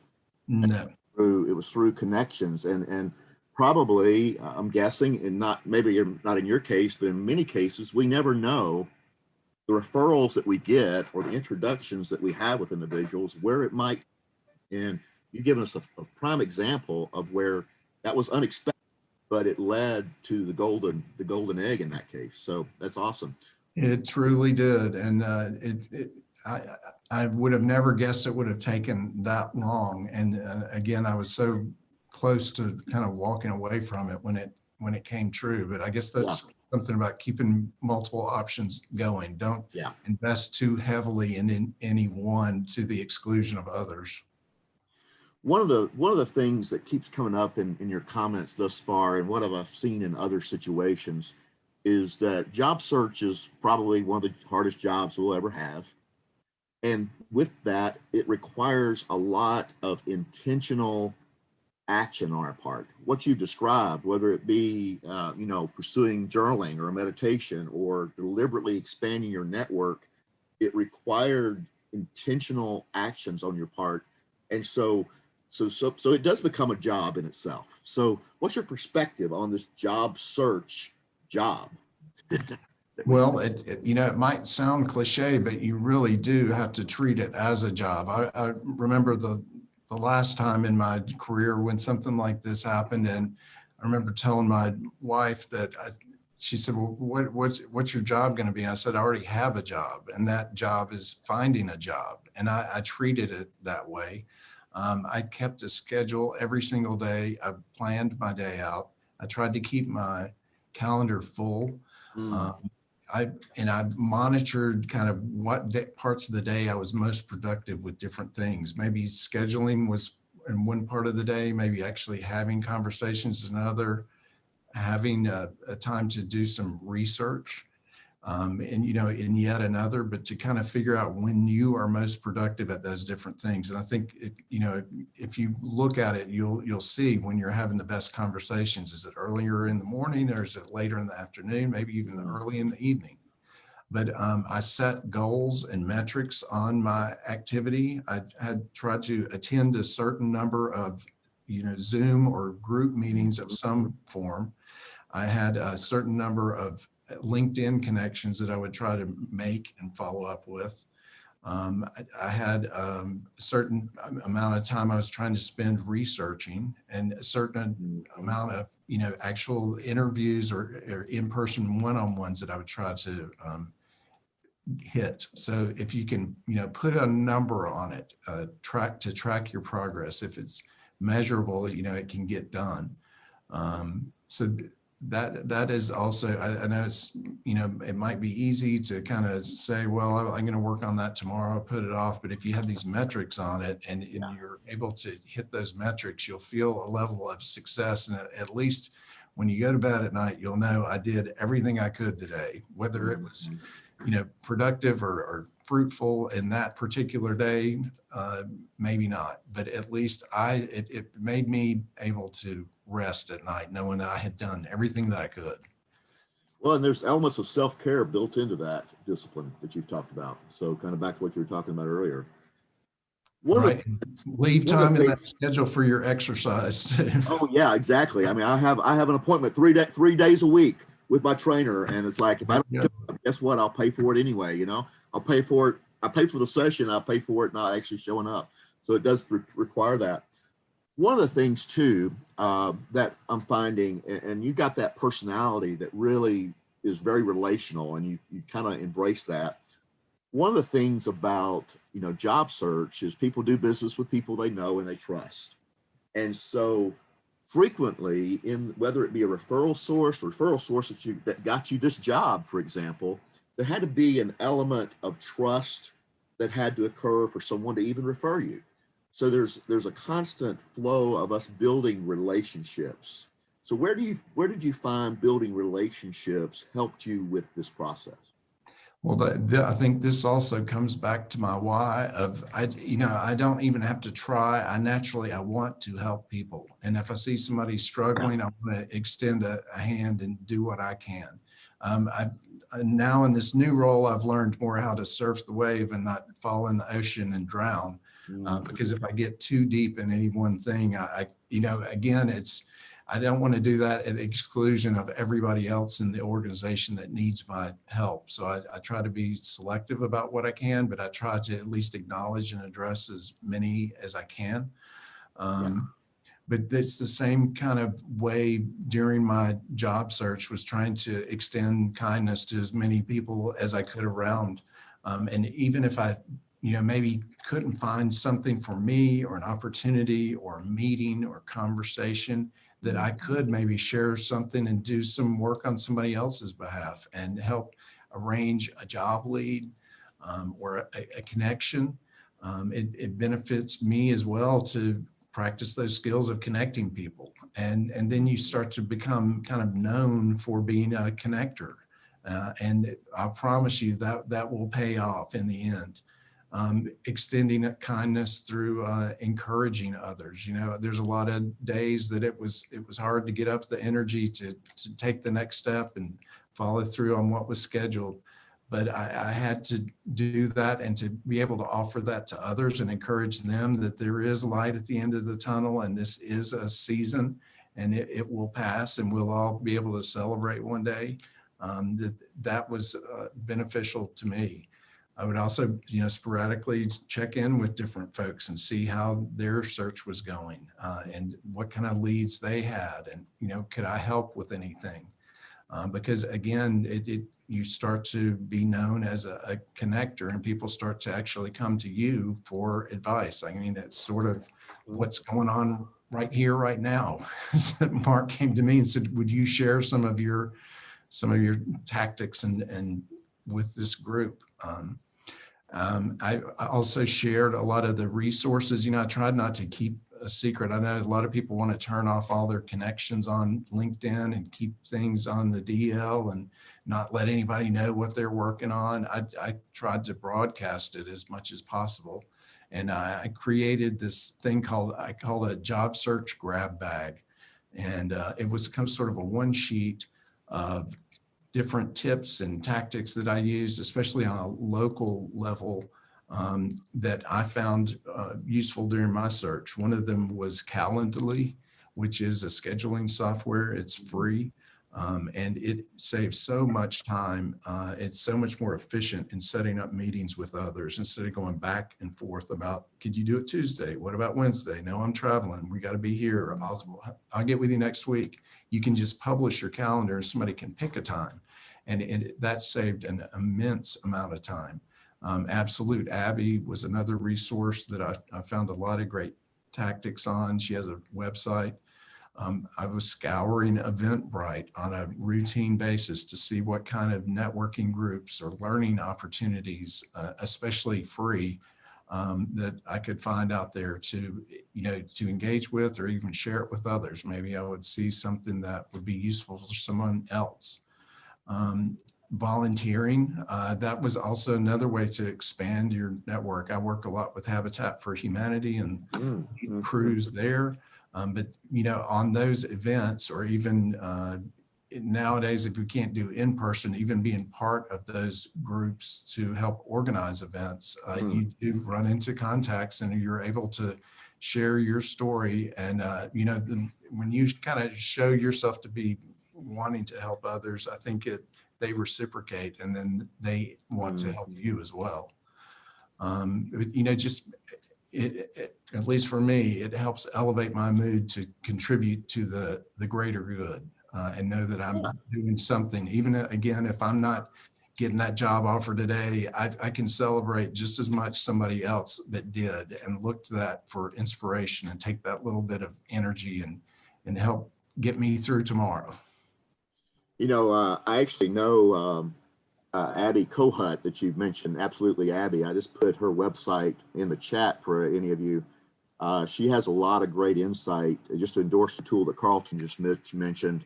Speaker 3: No.
Speaker 2: It was through connections, and probably I'm guessing, and not maybe you're not in your case, but in many cases we never know the referrals that we get or the introductions that we have with individuals where it might. And you've given us a prime example of where that was unexpected, but it led to the golden egg in that case. So that's awesome.
Speaker 3: It truly did, and I would have never guessed it would have taken that long. And again, I was so close to kind of walking away from it when it came true. But I guess that's something about keeping multiple options going. Don't invest too heavily in any one to the exclusion of others.
Speaker 2: One of the things that keeps coming up in your comments thus far, and what I've seen in other situations, is that job search is probably one of the hardest jobs we'll ever have. And with that, it requires a lot of intentional action on our part. What you described, whether it be, pursuing journaling or meditation or deliberately expanding your network, it required intentional actions on your part. And so it does become a job in itself. So what's your perspective on this job search job?
Speaker 3: Well, it might sound cliche, but you really do have to treat it as a job. I remember the last time in my career when something like this happened, and I remember telling my wife that she said, well, what's your job going to be? And I said, I already have a job, and that job is finding a job. And I treated it that way. I kept a schedule every single day. I planned my day out. I tried to keep my calendar full. I monitored kind of what parts of the day I was most productive with different things. Maybe scheduling was in one part of the day, maybe actually having conversations in another, having a time to do some research, in yet another, but to kind of figure out when you are most productive at those different things. And I think, if you look at it, you'll see when you're having the best conversations. Is it earlier in the morning, or is it later in the afternoon, maybe even early in the evening? But I set goals and metrics on my activity. I had tried to attend a certain number of, Zoom or group meetings of some form. I had a certain number of LinkedIn connections that I would try to make and follow up with. I had a certain amount of time I was trying to spend researching, and a certain amount of, actual interviews or in-person one-on-ones that I would try to hit. So if you can, put a number on it, track your progress. If it's measurable, it can get done. So that is also, I know it's, it might be easy to kind of say, well, I'm going to work on that tomorrow, I'll put it off. But if you have these metrics on it and you're able to hit those metrics, you'll feel a level of success. And at least when you go to bed at night, you'll know I did everything I could today, whether it was, productive or fruitful in that particular day, maybe not, but at least it made me able to rest at night, knowing that I had done everything that I could.
Speaker 2: Well, and there's elements of self-care built into that discipline that you've talked about. So kind of back to what you were talking about earlier. One of
Speaker 3: Right. Leave
Speaker 2: one of
Speaker 3: time
Speaker 2: the
Speaker 3: in that
Speaker 2: things,
Speaker 3: schedule for your exercise too.
Speaker 2: oh yeah, exactly. I mean, I have an appointment 3 days a week with my trainer, and it's like if I don't
Speaker 3: Yeah.
Speaker 2: show up, guess what? I'll pay for it anyway. You know, I'll pay for it. I pay for the session. I'll pay for it not actually showing up. So it does require that. One of the things too that I'm finding, and you got that personality that really is very relational, and you kind of embrace that. One of the things about job search is people do business with people they know and they trust. And so frequently, in whether it be a referral source that got you this job, for example, there had to be an element of trust that had to occur for someone to even refer you. So there's a constant flow of us building relationships. So where did you find building relationships helped you with this process?
Speaker 3: Well, I think this also comes back to my why of, I don't even have to try. I want to help people. And if I see somebody struggling, I want to extend a hand and do what I can. Now in this new role, I've learned more how to surf the wave and not fall in the ocean and drown. Because if I get too deep in any one thing, again, I don't want to do that at the exclusion of everybody else in the organization that needs my help. So I try to be selective about what I can, but I try to at least acknowledge and address as many as I can. But it's the same kind of way during my job search, was trying to extend kindness to as many people as I could around. And even if I maybe couldn't find something for me, or an opportunity or a meeting or conversation, that I could maybe share something and do some work on somebody else's behalf and help arrange a job lead or a connection. It benefits me as well to practice those skills of connecting people. And then you start to become kind of known for being a connector. And I promise you that will pay off in the end. Extending kindness through encouraging others. There's a lot of days that it was hard to get up the energy to take the next step and follow through on what was scheduled. But I had to do that, and to be able to offer that to others and encourage them that there is light at the end of the tunnel, and this is a season, and it will pass, and we'll all be able to celebrate one day. That was beneficial to me. I would also, sporadically check in with different folks and see how their search was going, and what kind of leads they had, and could I help with anything? Because again, you start to be known as a connector, and people start to actually come to you for advice. I mean, that's sort of what's going on right here, right now. Mark came to me and said, "Would you share some of your tactics and with this group?" I also shared a lot of the resources. I tried not to keep a secret. I know a lot of people want to turn off all their connections on LinkedIn and keep things on the DL and not let anybody know what they're working on. I tried to broadcast it as much as possible. And I created this thing I called a job search grab bag. And it was sort of a one sheet of different tips and tactics that I used, especially on a local level, that I found useful during my search. One of them was Calendly, which is a scheduling software. It's free, and it saves so much time. It's so much more efficient in setting up meetings with others instead of going back and forth about, could you do it Tuesday? What about Wednesday? No, I'm traveling. We got to be here. I'll get with you next week. You can just publish your calendar and somebody can pick a time. And that saved an immense amount of time. Absolute Abby was another resource that I found a lot of great tactics on. She has a website. I was scouring Eventbrite on a routine basis to see what kind of networking groups or learning opportunities, especially free, that I could find out there to engage with, or even share it with others. Maybe I would see something that would be useful for someone else. Volunteering, that was also another way to expand your network. I work a lot with Habitat for Humanity and crews there. But on those events, or even nowadays, if we can't do in person, even being part of those groups to help organize events, you do run into contacts and you're able to share your story. And, when you kind of show yourself to be wanting to help others, I think they reciprocate, and then they want to help you as well. Just at least for me, it helps elevate my mood to contribute to the greater good, and know that I'm doing something. Even again, if I'm not getting that job offer today, I can celebrate just as much somebody else that did, and look to that for inspiration and take that little bit of energy and help get me through tomorrow.
Speaker 2: I actually know Abby Kohut that you mentioned. Absolutely, Abby. I just put her website in the chat for any of you. She has a lot of great insight. Just to endorse the tool that Carlton just mentioned,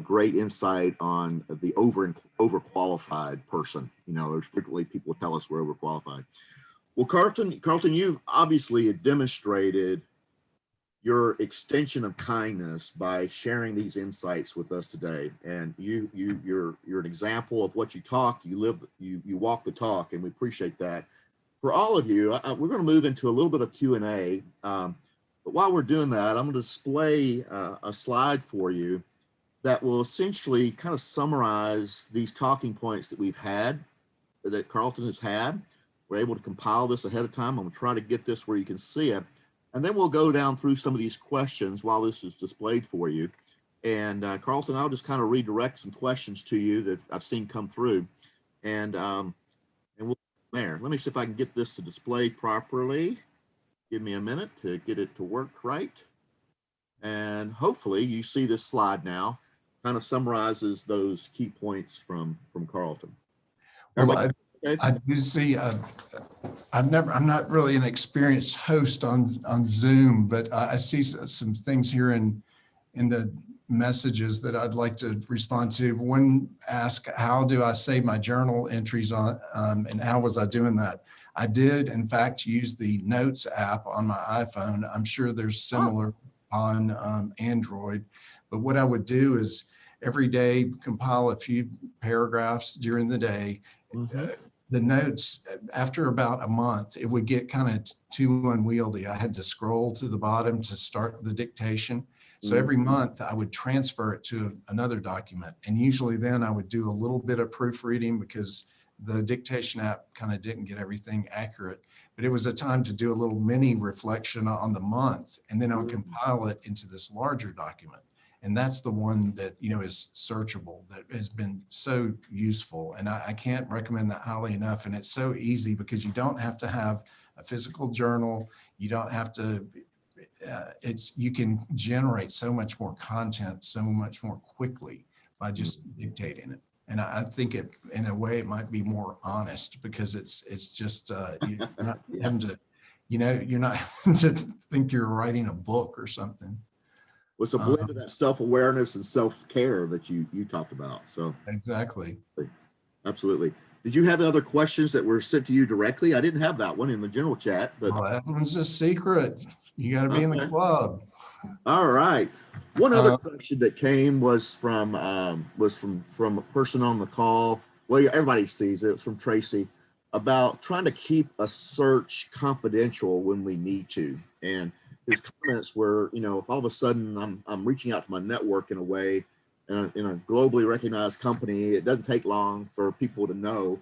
Speaker 2: great insight on the overqualified person. There's frequently people tell us we're overqualified. Well, Carlton, you've obviously demonstrated your extension of kindness by sharing these insights with us today. And you're an example of what you talk. You live, you walk the talk, and we appreciate that. For all of you, we're going to move into a little bit of Q&A. But while we're doing that, I'm going to display a slide for you that will essentially kind of summarize these talking points that we've had, that Carlton has had. We're able to compile this ahead of time. I'm going to try to get this where you can see it. And then we'll go down through some of these questions while this is displayed for you. And Carlton, I'll just kind of redirect some questions to you that I've seen come through. And we'll there. Let me see if I can get this to display properly. Give me a minute to get it to work right. And hopefully you see this slide now, kind of summarizes those key points from Carlton.
Speaker 3: Well, I do see, I'm not really an experienced host on Zoom, but I see some things here in the messages that I'd like to respond to. One asked, how do I save my journal entries on, and how was I doing that? I did, in fact, use the Notes app on my iPhone. I'm sure there's similar on Android, but what I would do is every day compile a few paragraphs during the day. The notes, after about a month, it would get kind of too unwieldy. I had to scroll to the bottom to start the dictation. So every month I would transfer it to another document. And usually then I would do a little bit of proofreading because the dictation app kind of didn't get everything accurate. But it was a time to do a little mini reflection on the month. And then I would compile it into this larger document. And that's the one that, is searchable, that has been so useful. And I can't recommend that highly enough. And it's so easy because you don't have to have a physical journal. You don't have to, you can generate so much more content, so much more quickly by just dictating it. And I think it, in a way, it might be more honest because it's just, you're not having to, you're not having to think you're writing a book or something.
Speaker 2: It's a blend of that self-awareness and self-care that you talked about. So
Speaker 3: exactly.
Speaker 2: Absolutely. Did you have other questions that were sent to you directly? I didn't have that one in the general chat, but
Speaker 3: that one's a secret. You got to be in the club.
Speaker 2: All right. One other question that came was from a person on the call. Well, everybody sees it. It's from Tracy about trying to keep a search confidential when we need to. And his comments were, if all of a sudden I'm reaching out to my network in a way, in a globally recognized company, it doesn't take long for people to know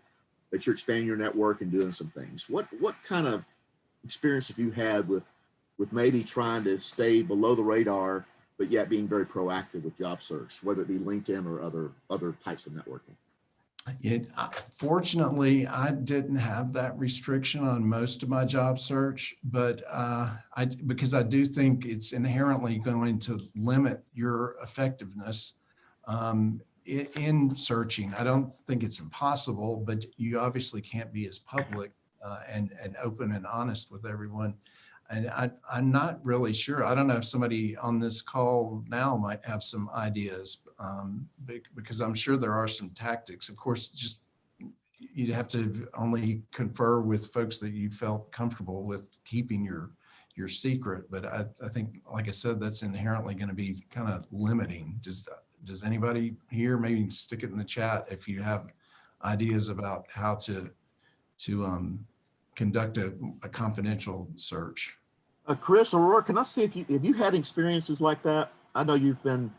Speaker 2: that you're expanding your network and doing some things. What kind of experience have you had with maybe trying to stay below the radar, but yet being very proactive with job search, whether it be LinkedIn or other types of networking?
Speaker 3: Fortunately, I didn't have that restriction on most of my job search, but because I do think it's inherently going to limit your effectiveness in searching. I don't think it's impossible, but you obviously can't be as public and open and honest with everyone. And I'm not really sure. I don't know if somebody on this call now might have some ideas, because I'm sure there are some tactics. Of course, just you'd have to only confer with folks that you felt comfortable with keeping your secret. But I think, like I said, that's inherently going to be kind of limiting. Does anybody here, maybe stick it in the chat if you have ideas about how to conduct a confidential search.
Speaker 2: Chris or Roar, can I see if you had experiences like that? I know you've kind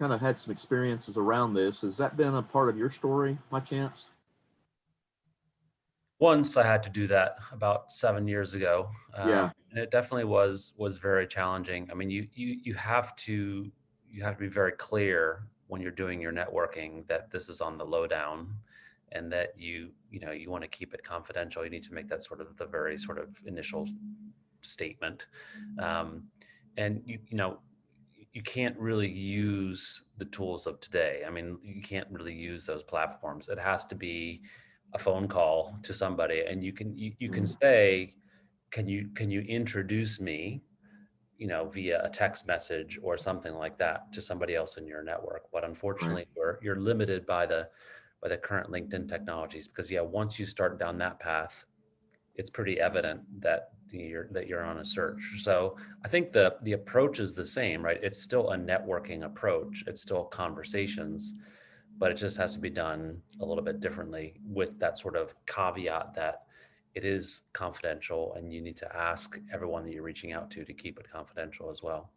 Speaker 2: of had some experiences around this. Has that been a part of your story, by chance?
Speaker 4: Once I had to do that about 7 years ago.
Speaker 2: Yeah.
Speaker 4: And it definitely was very challenging. I mean, you have to be very clear when you're doing your networking that this is on the lowdown, and that you want to keep it confidential. You need to make that sort of the very sort of initial statement. And you can't really use the tools of today. I mean, you can't really use those platforms. It has to be a phone call to somebody, and you can say, can you introduce me, via a text message or something like that to somebody else in your network. But unfortunately, you're limited by the current LinkedIn technologies, because once you start down that path, it's pretty evident that you're on a search. So I think the approach is the same, right? It's still a networking approach. It's still conversations, but it just has to be done a little bit differently, with that sort of caveat that it is confidential, and you need to ask everyone that you're reaching out to keep it confidential as well.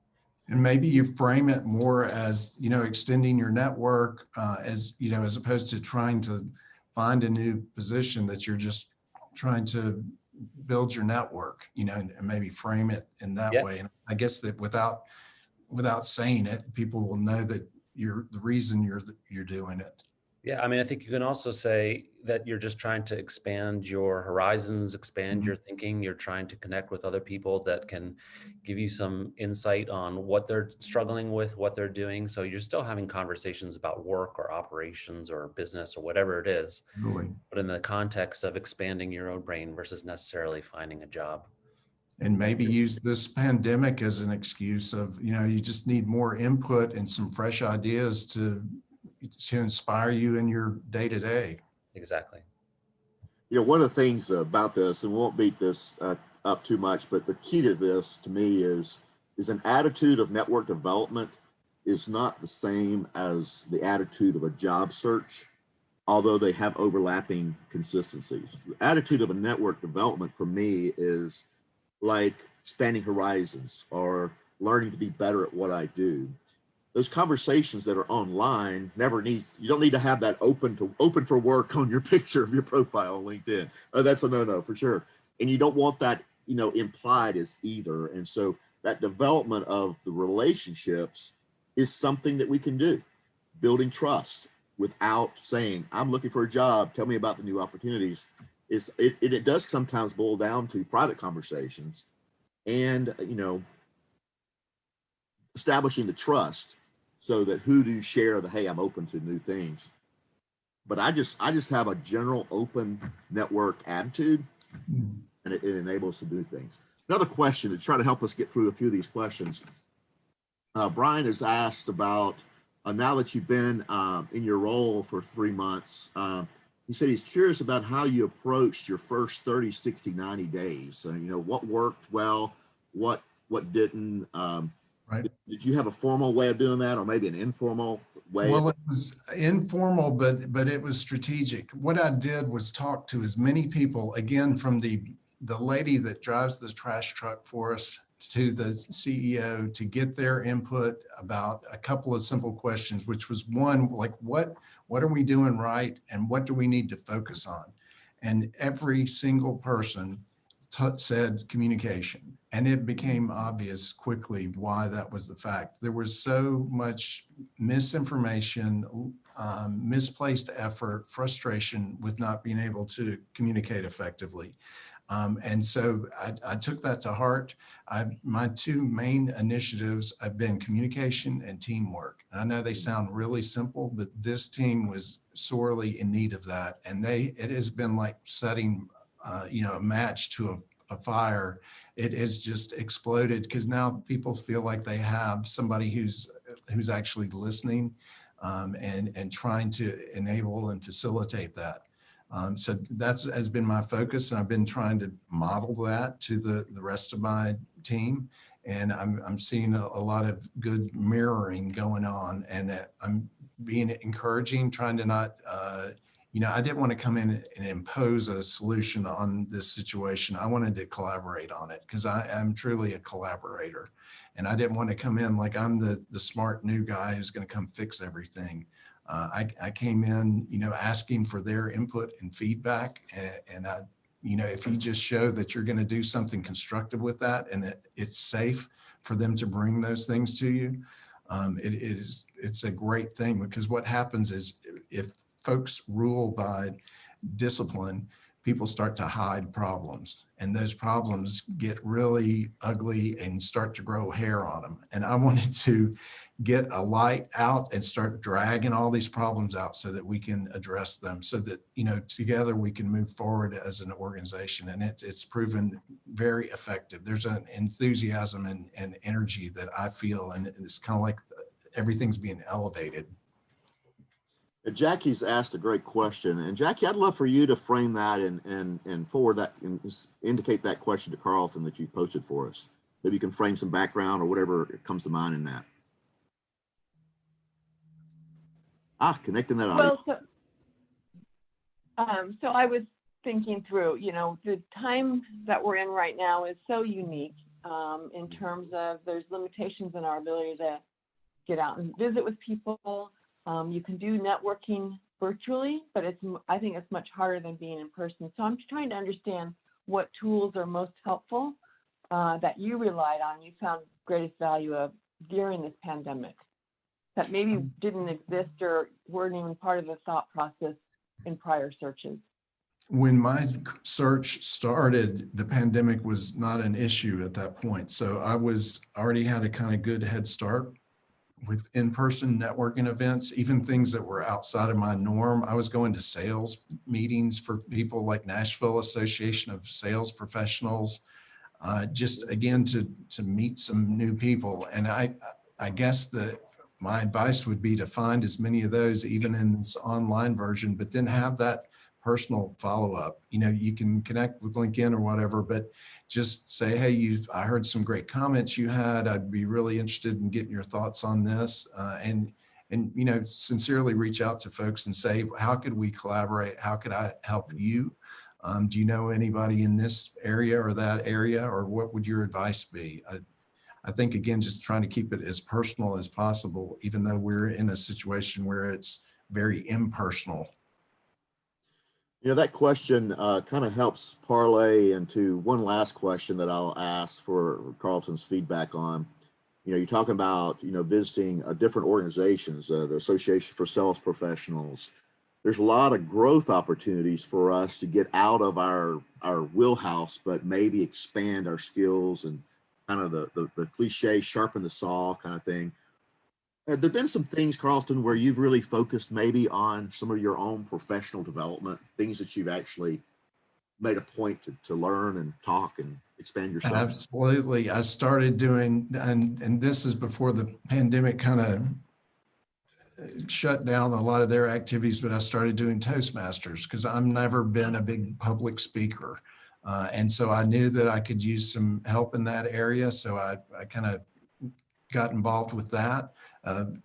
Speaker 3: And maybe you frame it more as, extending your network, as opposed to trying to find a new position, that you're just trying to build your network, and maybe frame it in that way. And I guess that without saying it, people will know that you're the reason you're doing it.
Speaker 4: Yeah, I mean, I think you can also say that you're just trying to expand your horizons, expand your thinking. You're trying to connect with other people that can give you some insight on what they're struggling with, what they're doing. So you're still having conversations about work or operations or business or whatever it is,
Speaker 3: Really.
Speaker 4: but in the context of expanding your own brain versus necessarily finding a job.
Speaker 3: And maybe use this pandemic as an excuse of, you just need more input and some fresh ideas to inspire you in your day-to-day.
Speaker 4: Exactly.
Speaker 2: One of the things about this, and we won't beat this up too much, but the key to this, to me, is an attitude of network development is not the same as the attitude of a job search, although they have overlapping consistencies. The attitude of a network development for me is like expanding horizons or learning to be better at what I do. Those conversations that are online you don't need to have that open for work on your picture of your profile on LinkedIn. That's a no-no for sure. And you don't want that, implied as either. And so that development of the relationships is something that we can do. Building trust without saying, I'm looking for a job, tell me about the new opportunities. It does sometimes boil down to private conversations and, establishing the trust, so that who do you share the, hey, I'm open to new things. But I just have a general open network attitude, and it enables us to do things. Another question to try to help us get through a few of these questions. Brian has asked about, now that you've been in your role for 3 months, he said he's curious about how you approached your first 30, 60, 90 days. What worked well, what didn't.
Speaker 3: Right.
Speaker 2: Did you have a formal way of doing that, or maybe an informal way?
Speaker 3: Well, it was informal, but it was strategic. What I did was talk to as many people, again, from the lady that drives the trash truck for us to the CEO, to get their input about a couple of simple questions, which was one, like, what are we doing right, and what do we need to focus on? And every single person said communication. And it became obvious quickly why that was the fact. There was so much misinformation, misplaced effort, frustration with not being able to communicate effectively. And so I took that to heart. My two main initiatives have been communication and teamwork. And I know they sound really simple, but this team was sorely in need of that. And it has been like setting a match to a fire. It has just exploded, because now people feel like they have somebody who's actually listening, and trying to enable and facilitate that. So that has been my focus, and I've been trying to model that to the rest of my team. And I'm seeing a lot of good mirroring going on, and I'm being encouraging, trying to not, I didn't want to come in and impose a solution on this situation. I wanted to collaborate on it because I'm truly a collaborator. And I didn't want to come in like I'm the smart new guy who's going to come fix everything. I came in, asking for their input and feedback. And I, if you just show that you're going to do something constructive with that and that it's safe for them to bring those things to you, it's a great thing, because what happens is if folks rule by discipline, people start to hide problems, and those problems get really ugly and start to grow hair on them. And I wanted to get a light out and start dragging all these problems out so that we can address them, so that, together we can move forward as an organization. And it's proven very effective. There's an enthusiasm and energy that I feel, and it's kind of like everything's being elevated.
Speaker 2: Jackie's asked a great question, and Jackie, I'd love for you to frame that and forward that and indicate that question to Carlton that you posted for us. Maybe you can frame some background or whatever comes to mind in that. Connecting that audio.
Speaker 5: Well, so I was thinking through, the time that we're in right now is so unique in terms of there's limitations in our ability to get out and visit with people. You can do networking virtually, but I think it's much harder than being in person. So I'm trying to understand what tools are most helpful that you relied on, you found greatest value of during this pandemic, that maybe didn't exist or weren't even part of the thought process in prior searches.
Speaker 3: When my search started, the pandemic was not an issue at that point. So I already had a kind of good head start with in-person networking events, even things that were outside of my norm. I was going to sales meetings for people like Nashville Association of Sales Professionals, just again, to meet some new people. And I guess my advice would be to find as many of those, even in this online version, but then have that personal follow-up. You can connect with LinkedIn or whatever, but just say, hey, I heard some great comments you had. I'd be really interested in getting your thoughts on this. And sincerely reach out to folks and say, how could we collaborate? How could I help you? Do you know anybody in this area or that area, or what would your advice be? I think, again, just trying to keep it as personal as possible, even though we're in a situation where it's very impersonal.
Speaker 2: That question kind of helps parlay into one last question that I'll ask for Carlton's feedback on. You're talking about, visiting different organizations, the Association for Sales Professionals. There's a lot of growth opportunities for us to get out of our wheelhouse, but maybe expand our skills and kind of the cliche, sharpen the saw kind of thing. Have there been some things, Carlton, where you've really focused maybe on some of your own professional development, things that you've actually made a point to learn and talk and expand yourself?
Speaker 3: Absolutely. I started doing, and this is before the pandemic kind of shut down a lot of their activities, but I started doing Toastmasters because I've never been a big public speaker. And so I knew that I could use some help in that area. So I kind of got involved with that.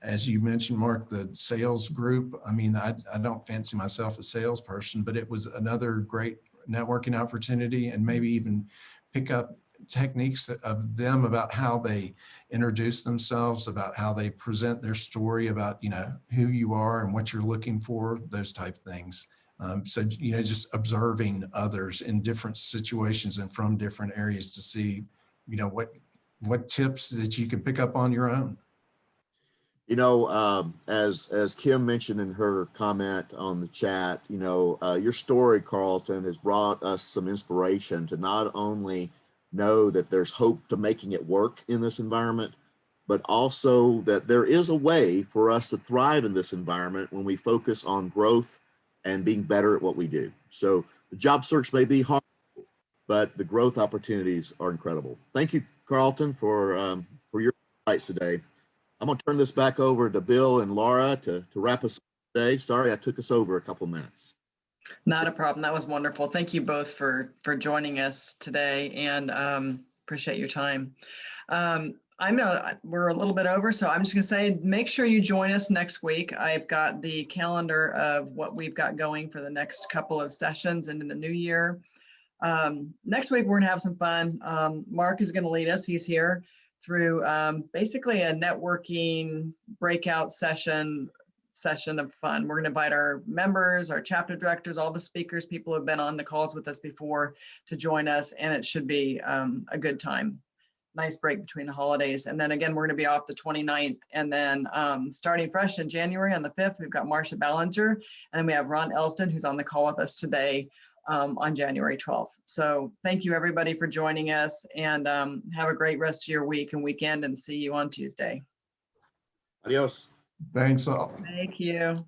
Speaker 3: As you mentioned, Mark, the sales group, I don't fancy myself a salesperson, but it was another great networking opportunity, and maybe even pick up techniques of them about how they introduce themselves, about how they present their story, about, who you are and what you're looking for, those type things. So, just observing others in different situations and from different areas to see, what tips that you can pick up on your own.
Speaker 2: As Kim mentioned in her comment on the chat, your story, Carlton, has brought us some inspiration to not only know that there's hope to making it work in this environment, but also that there is a way for us to thrive in this environment when we focus on growth and being better at what we do. So the job search may be hard, but the growth opportunities are incredible. Thank you, Carlton, for your insights today. I'm going to turn this back over to Bill and Laura to wrap us up today. Sorry, I took us over a couple minutes.
Speaker 6: Not a problem. That was wonderful. Thank you both for joining us today, and appreciate your time. We're a little bit over, so I'm just gonna say, make sure you join us next week. I've got the calendar of what we've got going for the next couple of sessions into the new year. Next week, we're gonna have some fun. Mark is gonna lead us. He's here through basically a networking breakout session of fun. We're gonna invite our members, our chapter directors, all the speakers, people who have been on the calls with us before to join us, and it should be a good time. Nice break between the holidays. And then again, we're going to be off the 29th. And then starting fresh in January on the 5th, we've got Marsha Ballinger. And then we have Ron Elston, who's on the call with us today on January 12th. So thank you, everybody, for joining us. And have a great rest of your week and weekend, and see you on Tuesday.
Speaker 2: Adios.
Speaker 3: Thanks all.
Speaker 6: Thank you.